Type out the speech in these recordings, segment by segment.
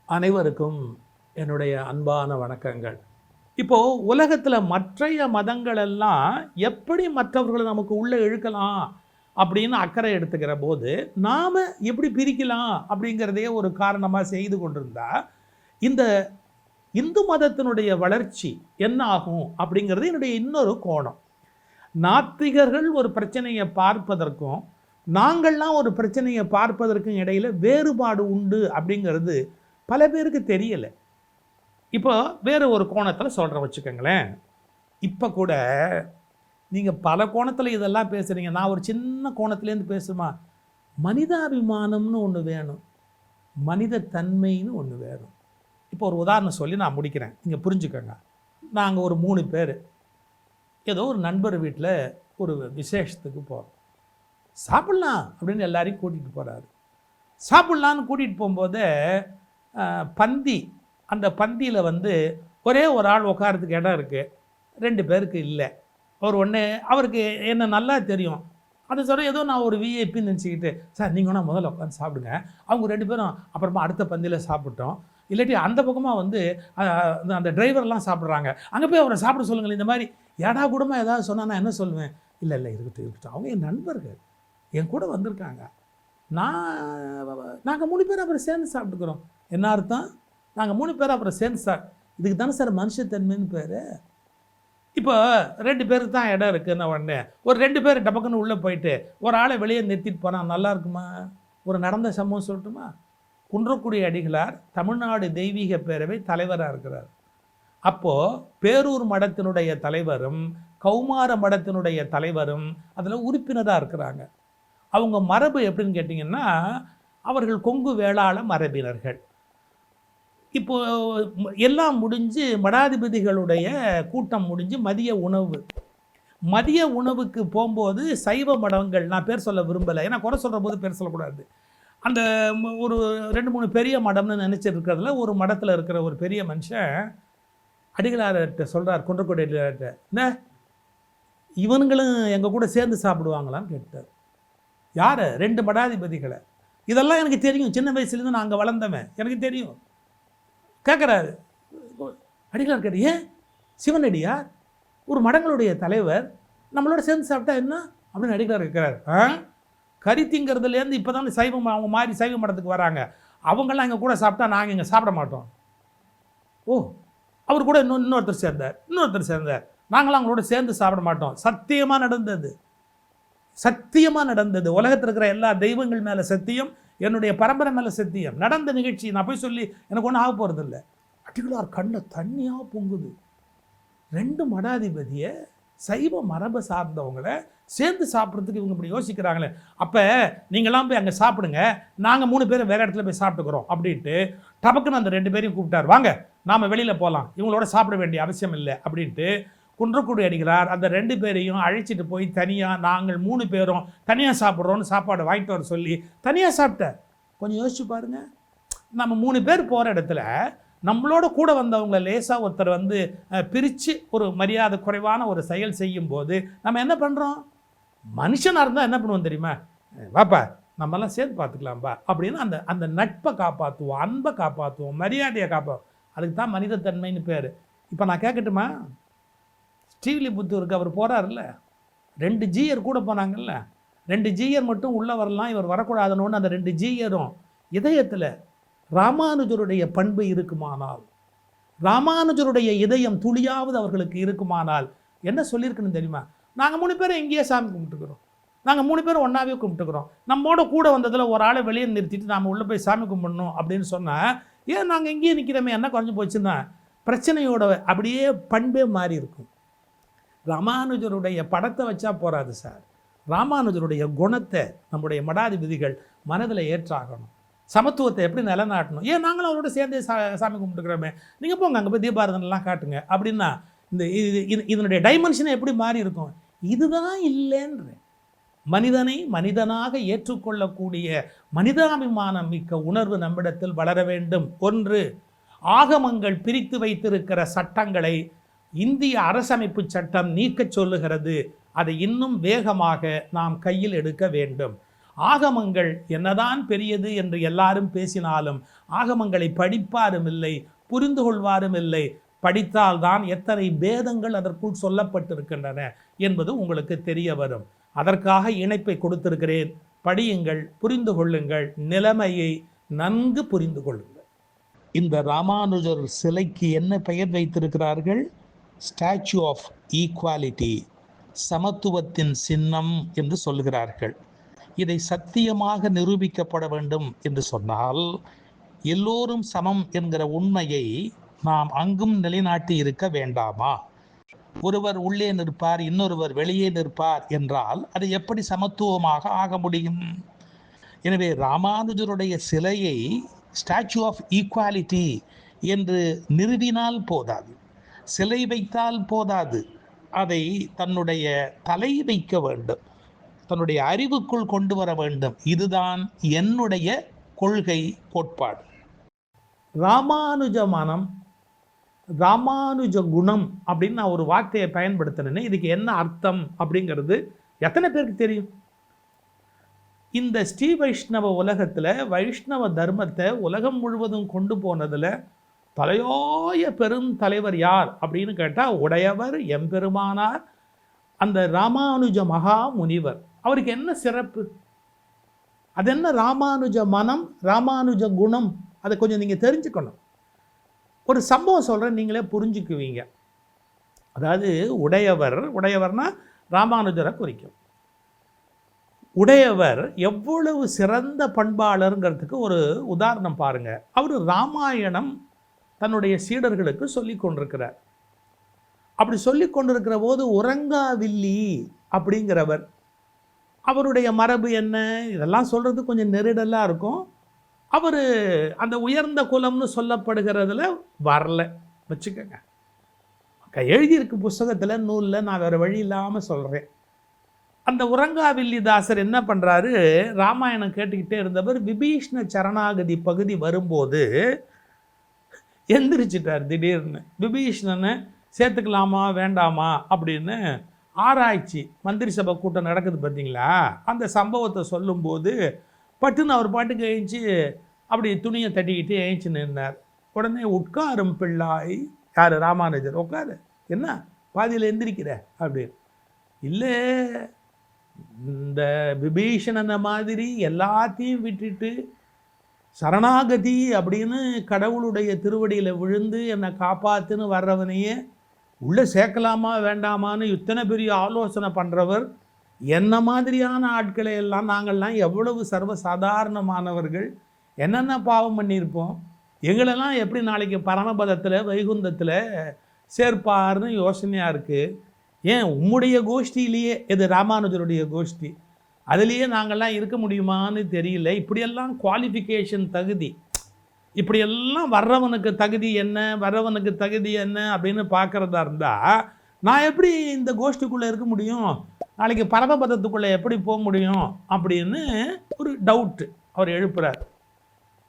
அனைவருக்கும் என்னுடைய அன்பான வணக்கங்கள். இப்போது உலகத்தில் மற்றைய மதங்கள் எல்லாம் எப்படி மற்றவர்களை நமக்கு உள்ளே இழுக்கலாம் அப்படின்னு அக்கறை எடுத்துக்கிற போது நாம் எப்படி பிரிக்கலாம் அப்படிங்கிறதே ஒரு காரணமாக செய்து கொண்டிருந்தா இந்த இந்து மதத்தினுடைய வளர்ச்சி என்ன ஆகும் அப்படிங்கிறது என்னுடைய இன்னொரு கோணம். நாத்திகர்கள் ஒரு பிரச்சனையை பார்ப்பதற்கும் நாங்கள்லாம் ஒரு பிரச்சனையை பார்ப்பதற்கும் இடையில் வேறுபாடு உண்டு அப்படிங்கிறது பல பேருக்கு தெரியலை. இப்போ வேறு ஒரு கோணத்தில் சொல்கிறேன் வச்சுக்கோங்களேன். இப்போ கூட நீங்கள் பல கோணத்தில் இதெல்லாம் பேசுகிறீங்க, நான் ஒரு சின்ன கோணத்துலேருந்து பேசுமா. மனிதாபிமானம்னு ஒன்று வேணும், மனித தன்மைன்னு ஒன்று வேணும். இப்போ ஒரு உதாரணம் சொல்லி நான் முடிக்கிறேன், நீங்கள் புரிஞ்சுக்கோங்க. நாங்கள் ஒரு 3 பேர் ஏதோ ஒரு நண்பர் வீட்டில் ஒரு விசேஷத்துக்கு போகிறோம். சாப்பிட்லாம் அப்படின்னு எல்லாரையும் கூட்டிகிட்டு போகிறாரு. சாப்பிட்லான்னு கூட்டிகிட்டு போகும்போது பந்தி, அந்த பந்தியில் ஒரே ஒரு ஆள் உட்காரத்துக்கு இடம் இருக்குது, 2 பேருக்கு இல்லை. அவருக்கு என்ன நல்லா தெரியும். அது சொல்ல ஏதோ நான் ஒரு விஐபின்னு நினச்சிக்கிட்டு, சார் நீங்கள் வேணால் முதல்ல உட்காந்து சாப்பிடுங்க, அவங்க 2 பேரும் அப்புறமா அடுத்த பந்தியில் சாப்பிட்டோம். இல்லாட்டி அந்த பக்கமாக அந்த டிரைவர்லாம் சாப்பிட்றாங்க, அங்கே போய் அவரை சாப்பிட சொல்லுங்கள். இந்த மாதிரி ஏடா கூடமாக ஏதாவது சொன்னால் நான் என்ன சொல்லுவேன்? இல்லை இருக்கட்டும், அவங்க என் நண்பர்கள், என் கூட வந்திருக்காங்க, நாங்கள் 3 பேர் அப்புறம் சேர்ந்து சாப்பிட்டுக்கிறோம். என்ன அர்த்தம்? நாங்கள் 3 பேர் அப்புறம் சேர்ந்து இதுக்கு தானே சார் மனுஷத்தன்மைன்னு பேர். இப்போ 2 பேருக்கு தான் இடம் இருக்குன்னு உடனே ஒரு 2 பேர் டபக்குன்னு உள்ளே போயிட்டு ஒரு ஆளை வெளியே நிறுத்திட்டு போனால் நல்லா இருக்குமா? ஒரு நடந்த சம்பவம் சொல்லட்டுமா? குன்றக்குடி அடிகளார் தமிழ்நாடு தெய்வீக பேரவை தலைவராக இருக்கிறார். அப்போது பேரூர் மடத்தினுடைய தலைவரும் கௌமார மடத்தினுடைய தலைவரும் அதில் உறுப்பினராக இருக்கிறாங்க. அவங்க மரபு எப்படின்னு கேட்டிங்கன்னா, அவர்கள் கொங்கு வேளாள மரபினர்கள். இப்போ எல்லாம் முடிஞ்சு மடாதிபதிகளுடைய கூட்டம் முடிஞ்சு மதிய உணவுக்கு போகும்போது சைவ மடங்கள், நான் பேர் சொல்ல விரும்பலை, ஏன்னா குறை சொல்கிற போது பேர் சொல்லக்கூடாது, அந்த ஒரு 2-3 பெரிய மடம்னு நினச்சிருக்கிறதுல ஒரு மடத்தில் இருக்கிற ஒரு பெரிய மனுஷன் அடிகளார்கிட்ட சொல்கிறார், குன்றக்குடி அடிகளார்கிட்ட, என்ன இவனுங்களும் எங்கள் கூட சேர்ந்து சாப்பிடுவாங்களான்னு கேட்டார். யார்? 2 மடாதிபதிகளை. இதெல்லாம் எனக்கு தெரியும், சின்ன வயசுலேருந்து நான் அங்கே வளர்ந்தவன், எனக்கு தெரியும். கேட்குறாரு அடிகளார், கேட்டு ஏன் சிவனடியார் ஒரு மடங்களுடைய தலைவர் நம்மளோட சேர்ந்து சாப்பிட்டா என்ன அப்படின்னு அடிகளார் கேட்குறாரு. கரித்திங்கிறதுலேருந்து இப்போ தான் சைவம், அவங்க மாதிரி சைவ மடத்துக்கு வராங்க, அவங்கெல்லாம் எங்கள் கூட சாப்பிட்டா நாங்கள் இங்கே சாப்பிட மாட்டோம். ஓ, அவர் கூட இன்னொருத்தர் சேர்ந்தார், நாங்களாம் அவங்களோட சேர்ந்து சாப்பிட மாட்டோம். சத்தியமாக நடந்தது. உலகத்தில் இருக்கிற எல்லா தெய்வங்கள் மேலே சத்தியம், என்னுடைய பரம்பரை மேலே சத்தியம். நடந்த நிகழ்ச்சி, நான் போய் சொல்லி எனக்கு ஒன்றும் ஆக போகிறதில்ல. அடிகளார் கண்ணில் தண்ணியாக பொங்குது. 2 மடாதிபதியை சைவ மரபை சார்ந்தவங்களை சேர்ந்து சாப்பிட்றதுக்கு இவங்க இப்படி யோசிக்கிறாங்களே, அப்போ நீங்களாம் போய் அங்கே சாப்பிடுங்க, நாங்கள் 3 பேரும் வேறு இடத்துல போய் சாப்பிட்டுக்கிறோம் அப்படின்ட்டு டபக்குன்னு அந்த 2 பேரையும் கூப்பிட்டார். வாங்க நாம் வெளியில் போகலாம், இவங்களோட சாப்பிட வேண்டிய அவசியம் இல்லை அப்படின்ட்டு குன்றக்குடி அடிகளார் அந்த 2 பேரையும் அழைச்சிட்டு போய் தனியாக, நாங்கள் 3 பேரும் தனியாக சாப்பிட்றோன்னு சாப்பாடு வாங்கிட்டு வர சொல்லி தனியாக சாப்பிட்டார். கொஞ்சம் யோசிச்சு பாருங்கள், நம்ம 3 பேர் போகிற இடத்துல நம்மளோட கூட வந்தவங்க லேசாக ஒருத்தர் பிரித்து ஒரு மரியாதை குறைவான ஒரு செயல் செய்யும்போது நம்ம என்ன பண்ணுறோம்? மனுஷனாக இருந்தால் என்ன பண்ணுவோம் தெரியுமா? வாப்பா நம்மெல்லாம் சேர்ந்து பார்த்துக்கலாம்பா அப்படின்னு அந்த நட்பை காப்பாற்றுவோம், அன்பை காப்பாற்றுவோம், மரியாதையை காப்பாற்றுவோம். அதுக்கு தான் மனிதத்தன்மைன்னு பேர். இப்போ நான் கேட்கட்டுமா, ஸ்ரீவில்லிபுத்தூருக்கு அவர் போகிறார்ல, 2 ஜீயர் கூட போனாங்கல்ல, 2 ஜீயர் மட்டும் உள்ளே வரலாம், இவர் வரக்கூடாதுன்னு அந்த 2 ஜீயரும் இதயத்தில் ராமானுஜருடைய பண்பு இருக்குமானால், ராமானுஜருடைய இதயம் துளியாவது அவர்களுக்கு இருக்குமானால் என்ன சொல்லியிருக்குன்னு தெரியுமா? நாங்கள் 3 பேரும் எங்கேயே சாமி கும்பிட்டுக்கிறோம், நாங்கள் 3 பேரும் ஒன்றாவே கும்பிட்டுக்கிறோம், நம்மோட கூட வந்ததில் ஒரு ஆளை வெளியே நிறுத்திட்டு நாம் உள்ளே போய் சாமி கும்பிடணும் அப்படின்னு சொன்னால், ஏன் நாங்கள் எங்கேயே நிற்கிறோமே என்ன குறைஞ்சி போச்சுன்னா பிரச்சனையோட அப்படியே பண்பே மாறி இருக்கும். ராமானுஜருடைய படத்தை வச்சா போகாது சார், ராமானுஜருடைய குணத்தை நம்முடைய மடாதிபதிகள் மனதில் ஏற்றாகணும். சமத்துவத்தை எப்படி நிலநாட்டணும்? ஏன் நாங்களும் அவரோட சேர்ந்தே சாமி கும்பிட்டுக்கிறோமே, நீங்கள் போங்க அங்கே போய் தீபாரதனெலாம் காட்டுங்க அப்படின்னா இதனுடைய டைமென்ஷனை எப்படி மாறி இருக்கும்? இதுதான் இல்லைன்ற மனிதனை மனிதனாக ஏற்றுக்கொள்ளக்கூடிய மனிதாபிமானம் மிக்க உணர்வு நம்மிடத்தில் வளர வேண்டும். 1, ஆகமங்கள் பிரித்து வைத்திருக்கிற சட்டங்களை இந்திய அரசமைப்பு சட்டம் நீக்கச் சொல்லுகிறது. அதை இன்னும் வேகமாக நாம் கையில் எடுக்க வேண்டும். ஆகமங்கள் என்னதான் பெரியது என்று எல்லாரும் பேசினாலும் ஆகமங்களை படிப்பாரும் இல்லை, புரிந்து கொள்வாரும் இல்லை. படித்தால்தான் எத்தனை பேதங்கள் அதற்குள் சொல்லப்பட்டிருக்கின்றன என்பது உங்களுக்கு தெரிய வரும். அதற்காக இணைப்பை கொடுத்திருக்கிறேன். படியுங்கள், புரிந்து கொள்ளுங்கள், நிலைமையை நன்கு புரிந்து கொள்ளுங்கள். இந்த ராமானுஜர் சிலைக்கு என்ன பெயர் வைத்திருக்கிறார்கள்? ஸ்டாச்சு ஆஃப் ஈக்குவாலிட்டி, சமத்துவத்தின் சின்னம் என்று சொல்கிறார்கள். இதை சத்தியமாக நிரூபிக்கப்பட வேண்டும் என்று சொன்னால் எல்லோரும் சமம் என்கிற உண்மையை நாம் அங்கும் நிலைநாட்டி இருக்க வேண்டாமா? ஒருவர் உள்ளே நிற்பார், இன்னொருவர் வெளியே நிற்பார் என்றால் அது எப்படி சமத்துவமாக ஆக முடியும்? எனவே ராமானுஜருடைய சிலையை ஸ்டாச்சு ஆஃப் ஈக்குவாலிட்டி என்று நிறுவினால் போதாது, சிலை வைத்தால் போதாது, அதை தன்னுடைய தலை வைக்க வேண்டும், தன்னுடைய அறிவுக்குள் கொண்டு வர வேண்டும். இதுதான் என்னுடைய கொள்கை, கோட்பாடு. ராமானுஜ மனம், ராமானுஜ குணம் அப்படின்னு நான் ஒரு வார்த்தையை பயன்படுத்தினேன். இதுக்கு என்ன அர்த்தம் அப்படிங்கிறது எத்தனை பேருக்கு தெரியும்? இந்த ஸ்ரீ வைஷ்ணவ உலகத்தில் வைஷ்ணவ தர்மத்தை உலகம் முழுவதும் கொண்டு போனதில் தலையாய பெரும் தலைவர் யார் அப்படின்னு கேட்டால் உடையவர் எம்பெருமானார், அந்த ராமானுஜ மகா முனிவர். அவருக்கு என்ன சிறப்பு? அது என்ன ராமானுஜ மனம், ராமானுஜ குணம்? அதை கொஞ்சம் நீங்கள் தெரிஞ்சுக்கணும். ஒரு சம்பவம் சொல்கிறேன், நீங்களே புரிஞ்சுக்குவீங்க. அதாவது உடையவர்னா ராமானுஜரை குறிக்கும். உடையவர் எவ்வளவு சிறந்த பண்பாளருங்கிறதுக்கு ஒரு உதாரணம் பாருங்கள். அவர் ராமாயணம் தன்னுடைய சீடர்களுக்கு சொல்லி கொண்டிருக்கிறார். அப்படி சொல்லி கொண்டிருக்கிற போது உறங்காவில்லி அப்படிங்கிறவர், அவருடைய மரபு என்ன, இதெல்லாம் சொல்கிறது கொஞ்சம் நெருடலாக இருக்கும். அவர் அந்த உயர்ந்த குலம்னு சொல்லப்படுகிறதுல வரல வச்சுக்கோங்க. எழுதியிருக்கு புஸ்தகத்தில், நூலில், நான் வேறு வழி இல்லாமல் சொல்கிறேன். அந்த உறங்காவில்லிதாசர் என்ன பண்ணுறாரு, ராமாயணம் கேட்டுக்கிட்டே இருந்தவர் விபீஷ்ண சரணாகதி பகுதி வரும்போது எந்திரிச்சிட்டார் திடீர்னு. விபீஷ்ணனை சேர்த்துக்கலாமா வேண்டாமா அப்படின்னு ஆராய்ச்சி, மந்திரி சபை கூட்டம் நடக்குது பார்த்தீங்களா, அந்த சம்பவத்தை சொல்லும்போது பட்டுன்னு அவர் பாட்டுக்கு எழுந்துச்சு அப்படி துணியை தட்டிக்கிட்டு எழுந்துச்சு நின்றார். உடனே உட்காரும் பிள்ளாய், யார்? ராமானுஜர். உட்காரு, என்ன பாதியில் எந்திரிக்கிற அப்படின்னு. இல்லை, இந்த விபீஷணனை மாதிரி எல்லாத்தையும் விட்டுட்டு சரணாகதி அப்படின்னு கடவுளுடைய திருவடியில் விழுந்து என்னை காப்பாற்றுன்னு வர்றவனையே உள்ளே சேர்க்கலாமா வேண்டாமான்னு இத்தனை பெரிய ஆலோசனை பண்ணுறவர், என்ன மாதிரியான ஆட்களை எல்லாம் நாங்கள்லாம் எவ்வளவு சர்வசாதாரணமானவர்கள், என்னென்ன பாவம் பண்ணியிருப்போம், எங்களெல்லாம் எப்படி நாளைக்கு பரமபதத்தில் வைகுந்தத்தில் சேர்ப்பார்னு யோசனையாக இருக்குது. ஏன் உம்முடைய கோஷ்டியிலேயே, இது ராமானுஜருடைய கோஷ்டி, அதுலேயே நாங்கள்லாம் இருக்க முடியுமான்னு தெரியல. இப்படியெல்லாம் குவாலிஃபிகேஷன், தகுதி, இப்படியெல்லாம் வர்றவனுக்கு தகுதி என்ன, வர்றவனுக்கு தகுதி என்ன அப்படின்னு பார்க்குறதா இருந்தால் நான் எப்படி இந்த கோஷ்டிக்குள்ளே இருக்க முடியும், நாளைக்கு பரமபதத்துக்குள்ளே எப்படி போக முடியும் அப்படின்னு ஒரு டவுட்டு அவர் எழுப்புறார்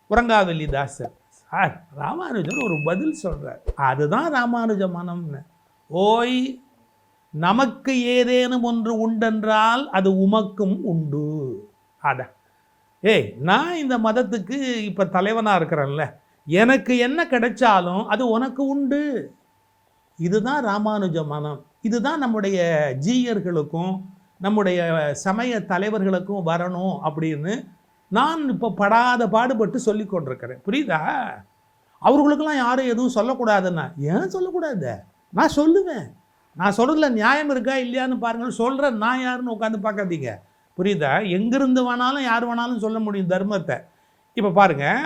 உறங்காவில்லிதாசர். சார், ராமானுஜர் ஒரு பதில் சொல்கிறார். அதுதான் ராமானுஜ மனம்னு. ஓய், நமக்கு ஏதேனும் ஒன்று உண்டென்றால் அது உமக்கும் உண்டு. அதான், ஏய், நான் இந்த மதத்துக்கு இப்போ தலைவனாக இருக்கிறேன்ல, எனக்கு என்ன கிடைச்சாலும் அது உனக்கு உண்டு. இதுதான் ராமானுஜ மனம். இதுதான் நம்முடைய ஜீயர்களுக்கும் நம்முடைய சமய தலைவர்களுக்கும் வரணும் அப்படின்னு நான் இப்போ படாத பாடுபட்டு சொல்லி கொண்டிருக்கிறேன். புரியுதா? அவர்களுக்கெல்லாம் யாரும் எதுவும் சொல்லக்கூடாதுன்னா, ஏன் சொல்லக்கூடாது? நான் சொல்லுவேன். நான் சொல்கிறதுல நியாயம் இருக்கா இல்லையான்னு பாருங்கள். சொல்கிறேன் நான் யாருன்னு உட்காந்து பார்க்காதீங்க. புரியுதா? எங்கிருந்து வேணாலும் யார் வேணாலும் சொல்ல முடியும் தர்மத்தை. இப்போ பாருங்கள்,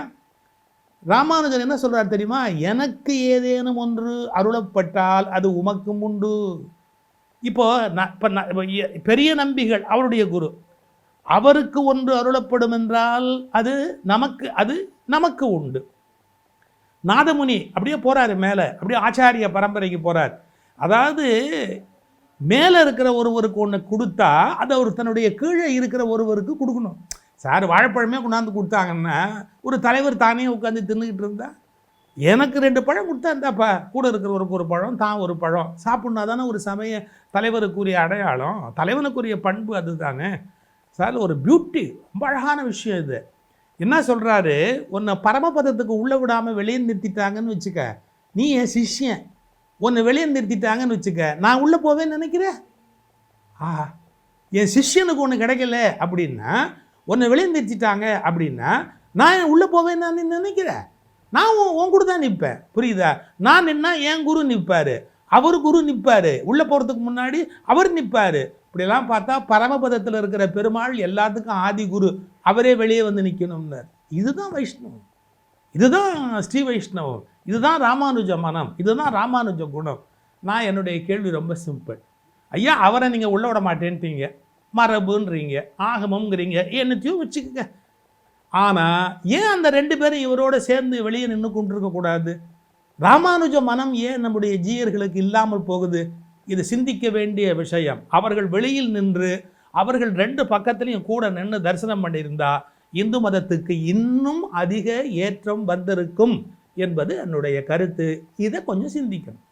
ராமானுஜர் என்ன சொல்கிறார் தெரியுமா? எனக்கு ஏதேனும் ஒன்று அருளப்பட்டால் அது உமக்கும் உண்டு. இப்போ பெரிய நம்பிகள் அவருடைய குரு, அவருக்கு ஒன்று அருளப்படும் என்றால் அது நமக்கு உண்டு. நாதமுனி அப்படியே போகிறாரு மேலே, அப்படியே ஆச்சாரிய பரம்பரைக்கு போகிறார். அதாவது மேலே இருக்கிற ஒருவருக்கு ஒன்று கொடுத்தா அது அவர் தன்னுடைய கீழே இருக்கிற ஒருவருக்கு கொடுக்கணும். சார், வாழைப்பழமே கொண்டாந்து கொடுத்தாங்கன்னா ஒரு தலைவர் தானே உட்காந்து தின்னுக்கிட்டு இருந்தா, எனக்கு 2 பழம் கொடுத்தா இருந்தாப்பா, கூட இருக்கிறவருக்கு ஒரு பழம், தான் ஒரு பழம் சாப்பிட்னா தானே ஒரு சமய தலைவருக்குரிய அடையாளம், தலைவனுக்குரிய பண்பு அது தானே. சார் ஒரு பியூட்டி, ரொம்ப அழகான விஷயம் இது. என்ன சொல்கிறாரு, உன்னை பரமபதத்துக்கு உள்ளே விடாமல் வெளியே நிறுத்திட்டாங்கன்னு வச்சுக்க, நீ என் சிஷ்யன். உன்னை வெளியே நிறுத்திட்டாங்கன்னு வச்சுக்க, நான் உள்ளே போவேன்னு நினைக்கிறேன். என் சிஷ்யனுக்கு ஒன்று கிடைக்கல அப்படின்னா, உன்னை வெளியே நிறுத்திட்டாங்க அப்படின்னா, நான் உள்ளே போவேன்னு நான் நினைக்கிறேன். நான் உன் கூட தான் நிற்பேன், புரியுதா? நான் நின்னா என் குரு நிற்பார், அவர் குரு நிற்பார், உள்ளே போகிறதுக்கு முன்னாடி அவர் நிற்பார். இப்படியெல்லாம் பார்த்தா பரமபதத்தில் இருக்கிற பெருமாள் எல்லாத்துக்கும் ஆதி குரு, அவரே வெளியே வந்து நிற்கணும்னார். இதுதான் வைஷ்ணவம், இதுதான் ஸ்ரீ வைஷ்ணவம், இதுதான் ராமானுஜ மனம், இதுதான் ராமானுஜ குணம். நான் என்னுடைய கேள்வி ரொம்ப சிம்பிள். ஐயா, அவரை நீங்கள் உள்ள விட மாட்டேன்ட்டீங்க, மரபுன்றீங்க, ஆகமங்கிறீங்க, என்னத்தையும் வச்சுக்கோங்க. ஆனால் ஏன் அந்த 2 பேரும் இவரோட சேர்ந்து வெளியே நின்று கொண்டிருக்கக்கூடாது? ராமானுஜ மனம் ஏன் நம்முடைய ஜீயர்களுக்கு இல்லாமல் போகுது? இது சிந்திக்க வேண்டிய விஷயம். அவர்கள் வெளியில் நின்று அவர்கள் 2 பக்கத்துலையும் கூட நின்று தரிசனம் பண்ணியிருந்தா இந்து மதத்துக்கு இன்னும் அதிக ஏற்றம் வந்திருக்கும் என்பது என்னுடைய கருத்து. இதை கொஞ்சம் சிந்திக்கணும்.